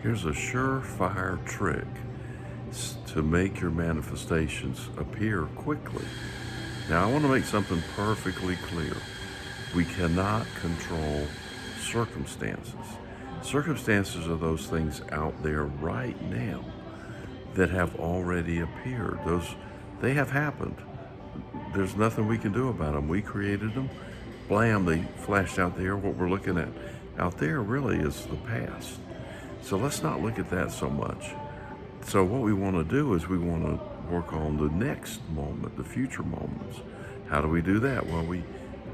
Here's a surefire trick to make your manifestations appear quickly. Now, I want to make something perfectly clear. We cannot control circumstances. Circumstances are those things out there right now that have already appeared. They have happened. There's nothing we can do about them. We created them. Blam, they flashed out there. What we're looking at out there really is the past. So let's not look at that so much. So what we want to do is we want to work on the next moment, the future moments. How do we do that? Well, we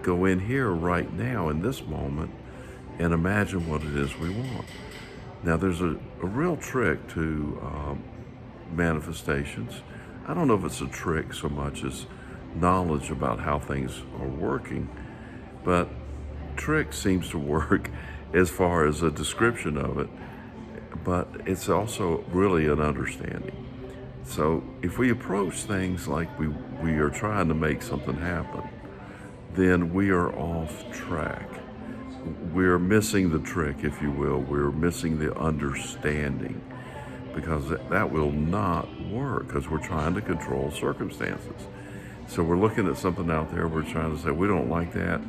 go in here right now in this moment and imagine what it is we want. Now, there's a real trick to manifestations. I don't know if it's a trick so much as knowledge about how things are working, but trick seems to work as far as a description of it, but it's also really an understanding. So if we approach things like we are trying to make something happen, then we are off track. We're missing the trick, if you will. We're missing the understanding, because that will not work because we're trying to control circumstances. So we're looking at something out there, we're trying to say, we don't like that,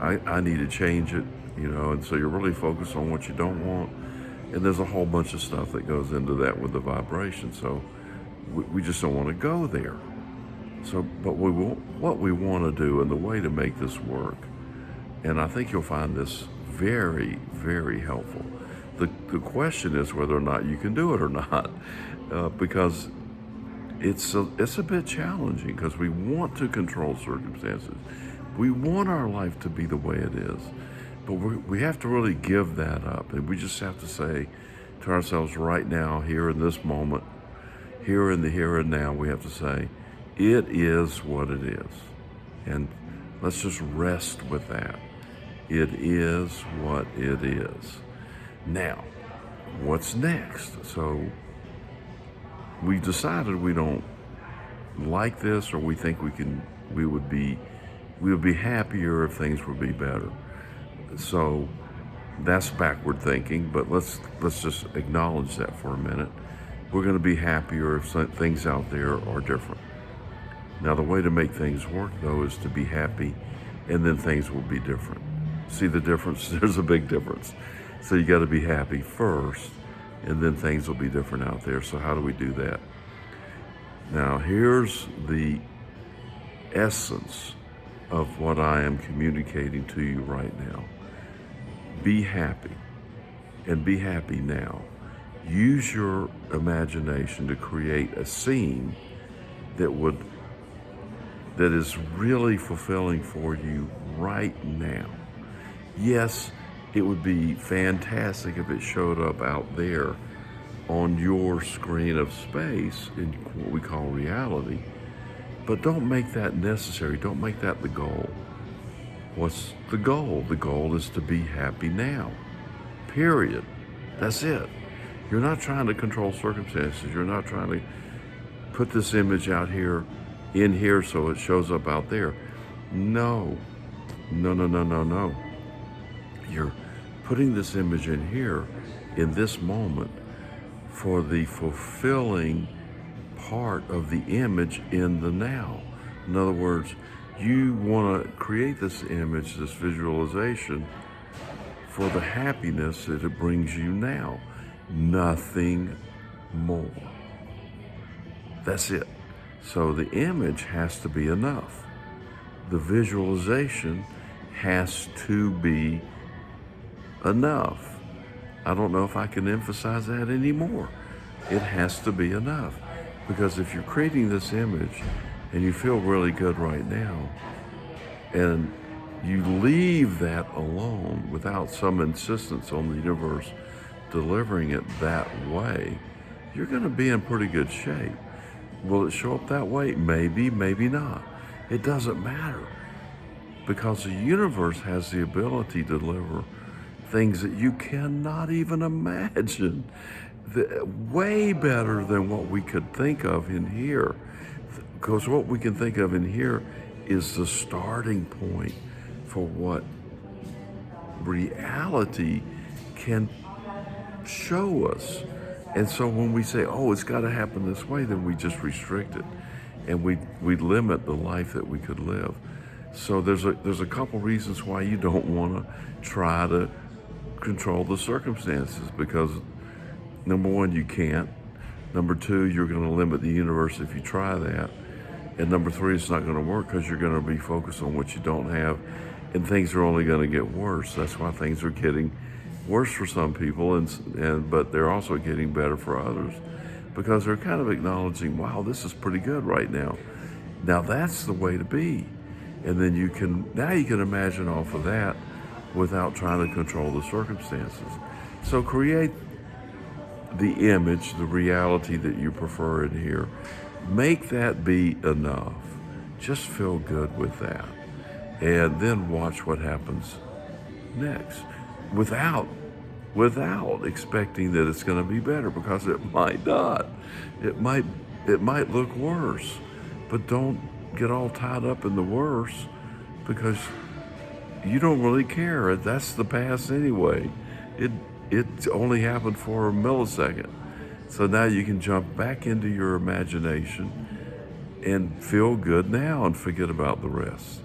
I need to change it, and so you're really focused on what you don't want. And there's a whole bunch of stuff that goes into that with the vibration. So we just don't want to go there. So, but what we want to do, and the way to make this work, and I think you'll find this very, very helpful. The question is whether or not you can do it or not, because it's a bit challenging, because we want to control circumstances. We want our life to be the way it is, but we have to really give that up, and we just have to say to ourselves right now, here in this moment, here in the here and now, we have to say, it is what it is, and let's just rest with that. It is what it is. Now, what's next? So we decided we don't like this, or we think we would be happier if things would be better. So that's backward thinking, but let's just acknowledge that for a minute. We're going to be happier if things out there are different. Now, the way to make things work, though, is to be happy, and then things will be different. See the difference? There's a big difference. So you got to be happy first, and then things will be different out there. So how do we do that? Now, here's the essence of what I am communicating to you right now. Be happy, and be happy now. Use your imagination to create a scene that is really fulfilling for you right now. Yes, it would be fantastic if it showed up out there on your screen of space in what we call reality, but don't make that necessary. Don't make that the goal. What's the goal? The goal is to be happy now, period. That's it. You're not trying to control circumstances. You're not trying to put this image out here, in here, so it shows up out there. No. You're putting this image in here, in this moment, for the fulfilling part of the image in the now. In other words, you want to create this image, this visualization, for the happiness that it brings you now. Nothing more. That's it. So the image has to be enough. The visualization has to be enough. I don't know if I can emphasize that anymore. It has to be enough. Because if you're creating this image and you feel really good right now, and you leave that alone without some insistence on the universe delivering it that way, you're going to be in pretty good shape. Will it show up that way? Maybe, maybe not. It doesn't matter, because the universe has the ability to deliver things that you cannot even imagine, way better than what we could think of in here. Because what we can think of in here is the starting point for what reality can show us. And so when we say, oh, it's got to happen this way, then we just restrict it, and we limit the life that we could live. So there's a couple reasons why you don't want to try to control the circumstances, because number one, you can't. Number two, you're going to limit the universe if you try that. And number three, it's not going to work because you're going to be focused on what you don't have, and things are only going to get worse. That's why things are getting worse for some people, but they're also getting better for others, because they're kind of acknowledging, wow, this is pretty good right now. Now that's the way to be. And then you can imagine off of that without trying to control the circumstances. So create the image, the reality that you prefer in here. Make that be enough. Just feel good with that. And then watch what happens next without expecting that it's going to be better, because it might not. It might look worse. But don't get all tied up in the worse, because you don't really care. That's the past anyway. It only happened for a millisecond. So now you can jump back into your imagination and feel good now and forget about the rest.